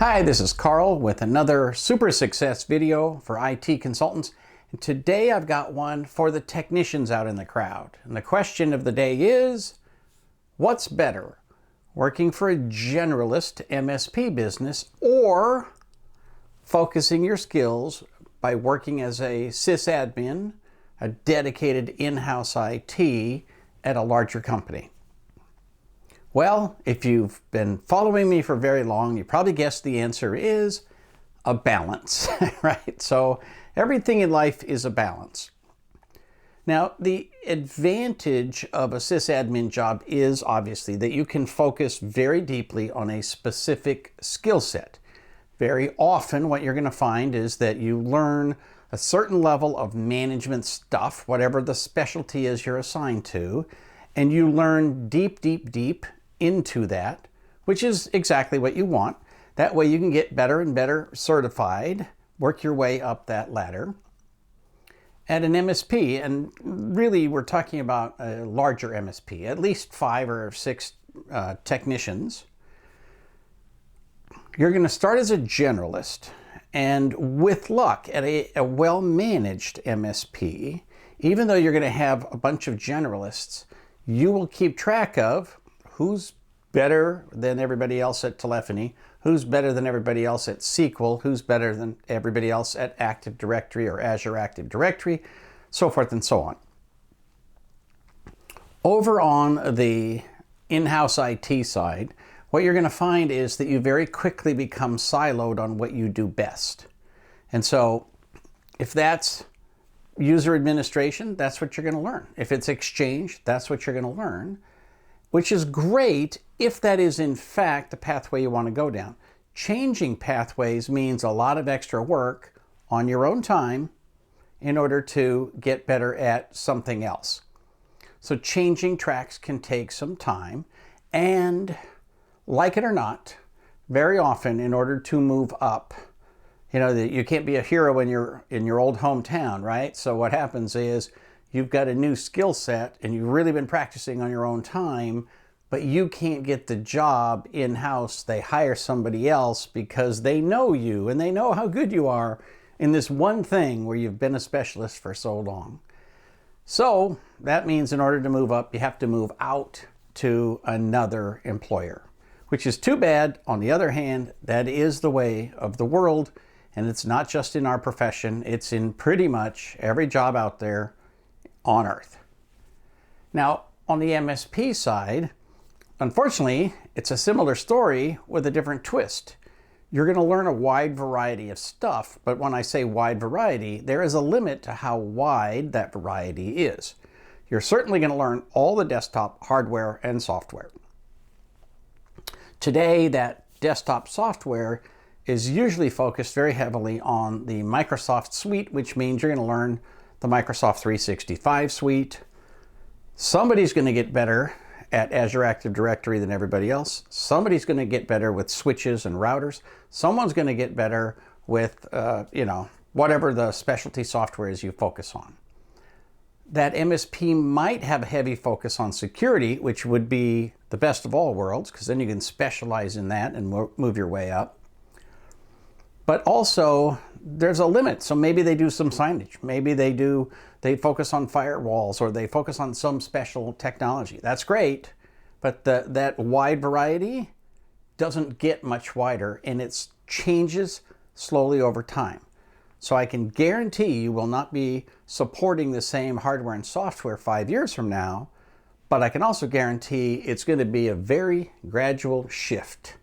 Hi, this is Carl with another super success video for IT consultants. And today I've got one for the technicians out in the crowd. And the question of the day is, what's better, working for a generalist MSP business or focusing your skills by working as a SysAdmin, a dedicated in-house IT at a larger company? Well, if you've been following me for very long, you probably guessed the answer is a balance, right? So everything in life is a balance. Now, the advantage of a sysadmin job is obviously that you can focus very deeply on a specific skill set. Very often what you're going to find is that you learn a certain level of management stuff, whatever the specialty is you're assigned to, and you learn deep into that, which is exactly what you want. That way you can get better and better certified, work your way up that ladder. At an MSP, and really we're talking about a larger MSP, at least 5 or 6 technicians, you're going to start as a generalist, and with luck at a well-managed MSP, even though you're going to have a bunch of generalists, you will keep track of who's better than everybody else at telephony, who's better than everybody else at SQL, who's better than everybody else at Active Directory or Azure Active Directory, so forth and so on. Over on the in-house IT side, what you're going to find is that you very quickly become siloed on what you do best. And so if that's user administration, that's what you're going to learn. If it's Exchange, that's what you're going to learn, which is great if that is in fact the pathway you want to go down. Changing pathways means a lot of extra work on your own time in order to get better at something else. So changing tracks can take some time, and like it or not, very often in order to move up, you can't be a hero in your old hometown, right? So what happens is you've got a new skill set and you've really been practicing on your own time, but you can't get the job in-house. They hire somebody else because they know you and they know how good you are in this one thing where you've been a specialist for so long. So that means in order to move up, you have to move out to another employer, which is too bad. On the other hand, that is the way of the world, and it's not just in our profession, it's in pretty much every job out there on earth. Now, on the MSP side, unfortunately, it's a similar story with a different twist. You're going to learn a wide variety of stuff, but when I say wide variety, there is a limit to how wide that variety is. You're certainly going to learn all the desktop hardware and software. Today, that desktop software is usually focused very heavily on the Microsoft suite, which means you're going to learn the Microsoft 365 suite. Somebody's going to get better at Azure Active Directory than everybody else. Somebody's going to get better with switches and routers. Someone's going to get better with, whatever the specialty software is you focus on. That MSP might have a heavy focus on security, which would be the best of all worlds, because then you can specialize in that and move your way up. But also, there's a limit. So maybe they do some signage. Maybe they focus on firewalls, or they focus on some special technology. That's great, but that wide variety doesn't get much wider, and it changes slowly over time. So I can guarantee you will not be supporting the same hardware and software 5 years from now, but I can also guarantee it's going to be a very gradual shift.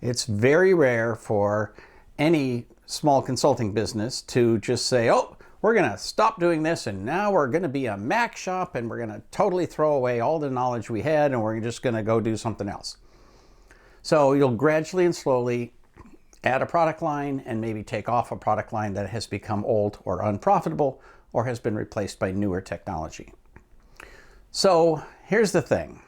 It's very rare for any small consulting business to just say, oh, we're going to stop doing this and now we're going to be a Mac shop and we're going to totally throw away all the knowledge we had and we're just going to go do something else. So you'll gradually and slowly add a product line and maybe take off a product line that has become old or unprofitable or has been replaced by newer technology. So here's the thing.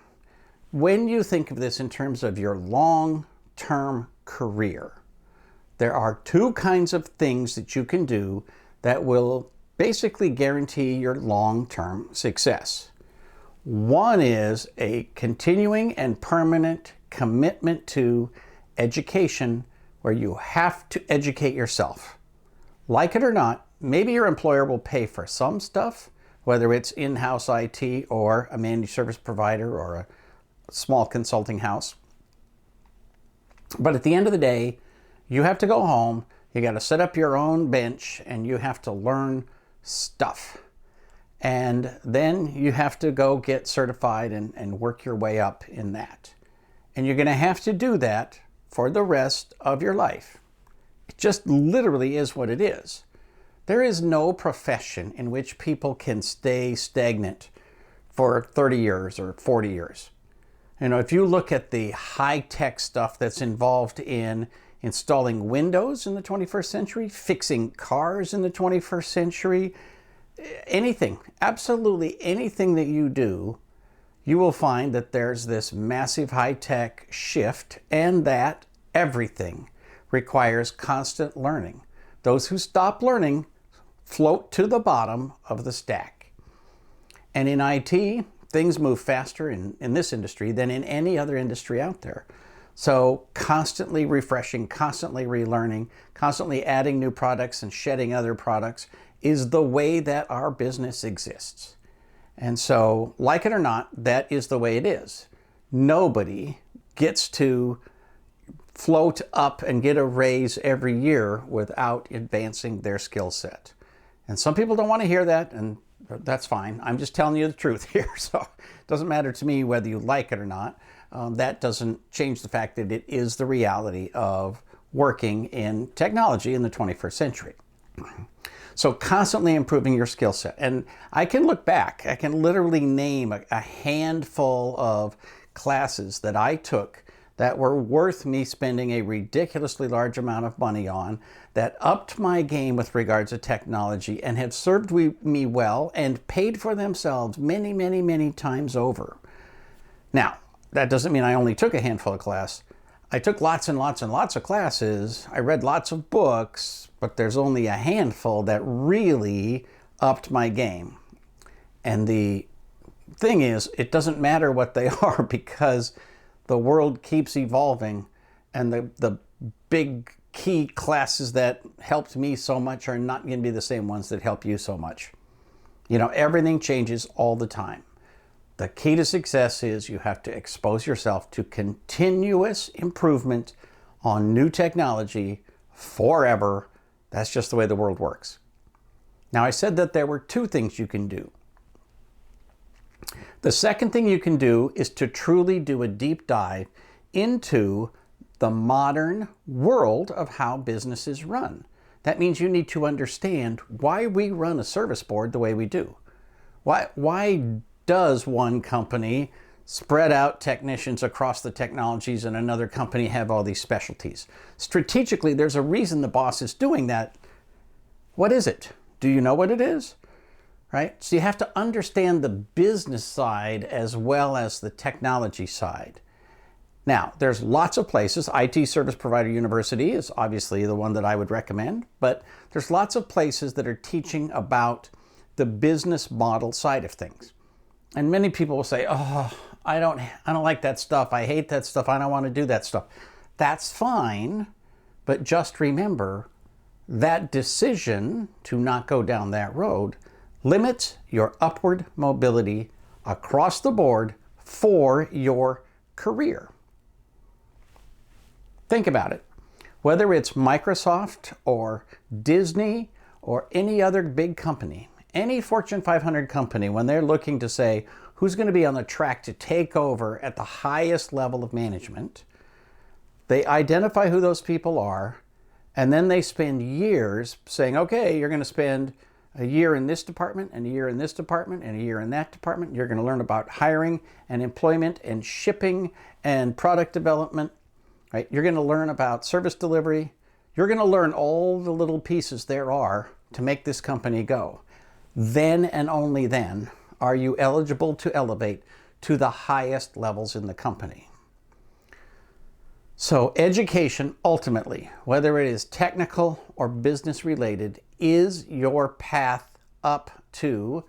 When you think of this in terms of your long-term career, there are 2 kinds of things that you can do that will basically guarantee your long-term success. One is a continuing and permanent commitment to education where you have to educate yourself. Like it or not, maybe your employer will pay for some stuff, whether it's in-house IT or a managed service provider or a small consulting house. But at the end of the day, you have to go home, you got to set up your own bench, and you have to learn stuff. And then you have to go get certified and work your way up in that. And you're going to have to do that for the rest of your life. It just literally is what it is. There is no profession in which people can stay stagnant for 30 years or 40 years. You know, if you look at the high-tech stuff that's involved in installing Windows in the 21st century, fixing cars in the 21st century, anything, absolutely anything that you do, you will find that there's this massive high-tech shift, and that everything requires constant learning. Those who stop learning float to the bottom of the stack. And in IT, things move faster in this industry than in any other industry out there. So constantly refreshing, constantly relearning, constantly adding new products and shedding other products is the way that our business exists. And so, like it or not, that is the way it is. Nobody gets to float up and get a raise every year without advancing their skill set. And some people don't want to hear that, and that's fine. I'm just telling you the truth here. So it doesn't matter to me whether you like it or not. That doesn't change the fact that it is the reality of working in technology in the 21st century. So constantly improving your skill set. And I can look back, I can literally name a handful of classes that I took that were worth me spending a ridiculously large amount of money on, that upped my game with regards to technology and have served me well and paid for themselves many, many, many times over. Now, that doesn't mean I only took a handful of classes. I took lots and lots and lots of classes. I read lots of books, but there's only a handful that really upped my game. And the thing is, it doesn't matter what they are, because the world keeps evolving, and the big key classes that helped me so much are not going to be the same ones that help you so much. You know, everything changes all the time. The key to success is you have to expose yourself to continuous improvement on new technology forever. That's just the way the world works. Now, I said that there were two things you can do. The second thing you can do is to truly do a deep dive into the modern world of how businesses run. That means you need to understand why we run a service board the way we do. Why does one company spread out technicians across the technologies and another company have all these specialties? Strategically, there's a reason the boss is doing that. What is it? Do you know what it is? Right? So you have to understand the business side as well as the technology side. Now, there's lots of places. IT Service Provider University is obviously the one that I would recommend, but there's lots of places that are teaching about the business model side of things. And many people will say, oh, I don't like that stuff. I hate that stuff. I don't want to do that stuff. That's fine, but just remember that decision to not go down that road limits your upward mobility across the board for your career. Think about it. Whether it's Microsoft or Disney or any other big company, any Fortune 500 company, when they're looking to say who's going to be on the track to take over at the highest level of management, they identify who those people are, and then they spend years saying, okay, you're going to spend a year in this department, and a year in this department, and a year in that department. You're going to learn about hiring and employment and shipping and product development, right? You're going to learn about service delivery. You're going to learn all the little pieces there are to make this company go. Then and only then are you eligible to elevate to the highest levels in the company. So education, ultimately, whether it is technical or business related, is your path up to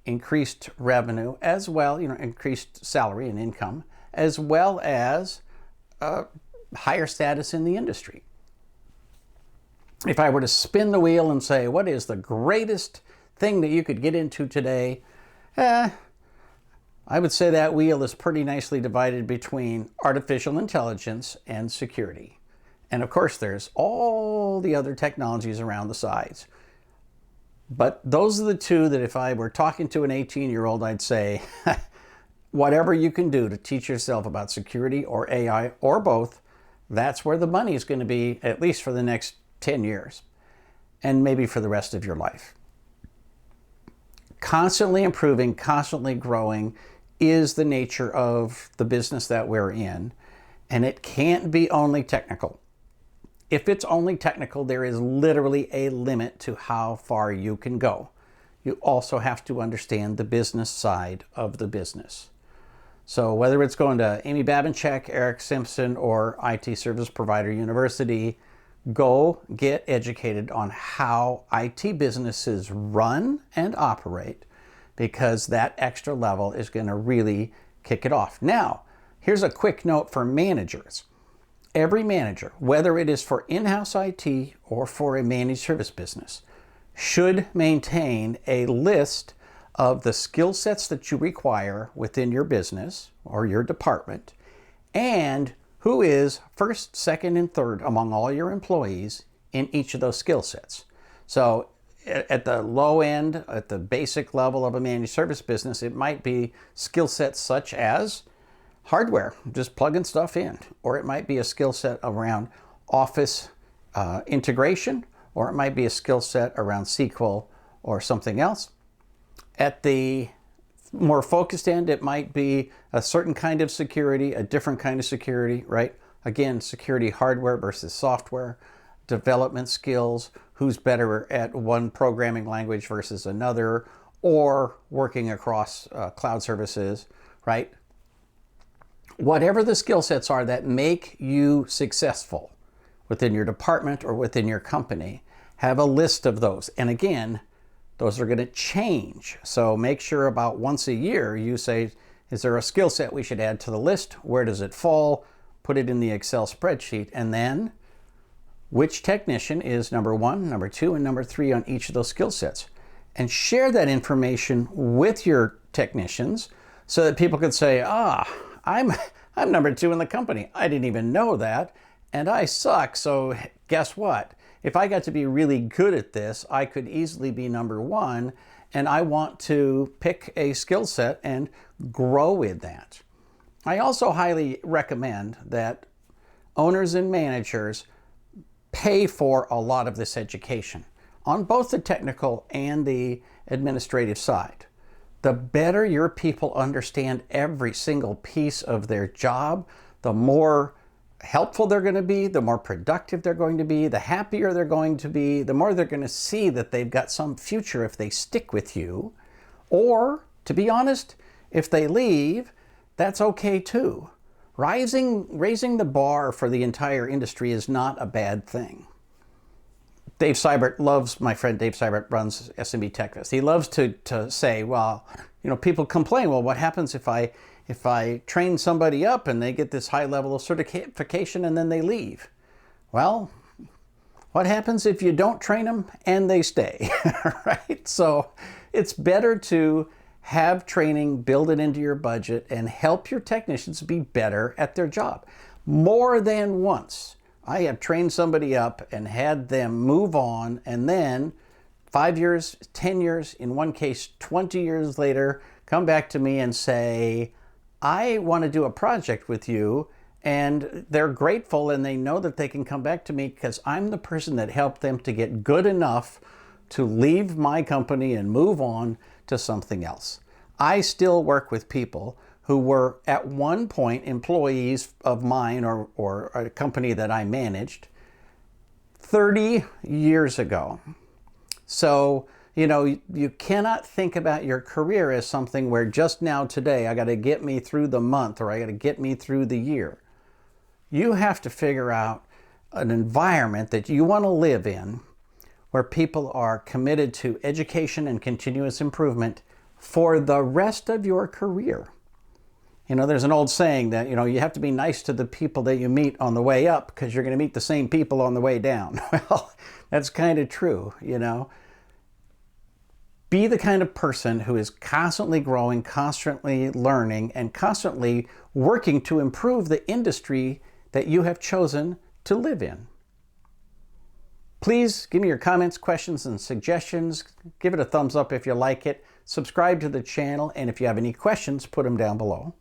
increased revenue, as well, increased salary and income, as well as higher status in the industry. If I were to spin the wheel and say, what is the greatest thing that you could get into today? I would say that wheel is pretty nicely divided between artificial intelligence and security. And of course, there's all the other technologies around the sides. But those are the two that if I were talking to an 18-year-old, I'd say, whatever you can do to teach yourself about security or AI or both, that's where the money is going to be, at least for the next 10 years, and maybe for the rest of your life. Constantly improving, constantly growing is the nature of the business that we're in, and it can't be only technical. If it's only technical, there is literally a limit to how far you can go. You also have to understand the business side of the business. So whether it's going to Amy Babinchak, Eric Simpson, or IT Service Provider University, go get educated on how IT businesses run and operate, because that extra level is going to really kick it off. Now, here's a quick note for managers. Every manager, whether it is for in-house IT or for a managed service business, should maintain a list of the skill sets that you require within your business or your department, and who is first, second, and third among all your employees in each of those skill sets. So at the low end, at the basic level of a managed service business, it might be skill sets such as hardware, just plugging stuff in, or it might be a skill set around Office integration, or it might be a skill set around SQL or something else. At the more focused end, it might be a certain kind of security, a different kind of security, right? Again, security hardware versus software, development skills, who's better at one programming language versus another, or working across cloud services, right? Whatever the skill sets are that make you successful within your department or within your company, have a list of those. And again, those are going to change. So make sure about once a year you say, is there a skill set we should add to the list? Where does it fall? Put it in the Excel spreadsheet. And then which technician is number 1, number 2, and number 3 on each of those skill sets. And share that information with your technicians so that people can say, I'm number 2 in the company. I didn't even know that. And I suck. So guess what? If I got to be really good at this, I could easily be number 1, and I want to pick a skill set and grow in that. I also highly recommend that owners and managers pay for a lot of this education on both the technical and the administrative side. The better your people understand every single piece of their job, the more helpful they're going to be, the more productive they're going to be, the happier they're going to be, the more they're going to see that they've got some future if they stick with you. Or, to be honest, if they leave, that's okay too. Raising the bar for the entire industry is not a bad thing. Dave Seibert loves, my friend Dave Seibert runs SMB TechFest. He loves to say, well, people complain, well, what happens if I train somebody up and they get this high level of certification and then they leave? Well, what happens if you don't train them and they stay, right? So it's better to have training, build it into your budget, and help your technicians be better at their job. More than once, I have trained somebody up and had them move on, and then 5 years, 10 years, in one case 20 years later, come back to me and say, I want to do a project with you, and they're grateful and they know that they can come back to me because I'm the person that helped them to get good enough to leave my company and move on to something else. I still work with people who were at one point employees of mine or a company that I managed 30 years ago. So, you cannot think about your career as something where just now today I got to get me through the month or I got to get me through the year. You have to figure out an environment that you want to live in where people are committed to education and continuous improvement for the rest of your career. You know, there's an old saying that, you know, you have to be nice to the people that you meet on the way up because you're going to meet the same people on the way down. Well, that's kind of true, you know. Be the kind of person who is constantly growing, constantly learning, and constantly working to improve the industry that you have chosen to live in. Please give me your comments, questions, and suggestions. Give it a thumbs up if you like it. Subscribe to the channel, and if you have any questions, put them down below.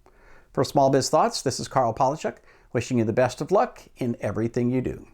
For Small Biz Thoughts, this is Carl Polachuk, wishing you the best of luck in everything you do.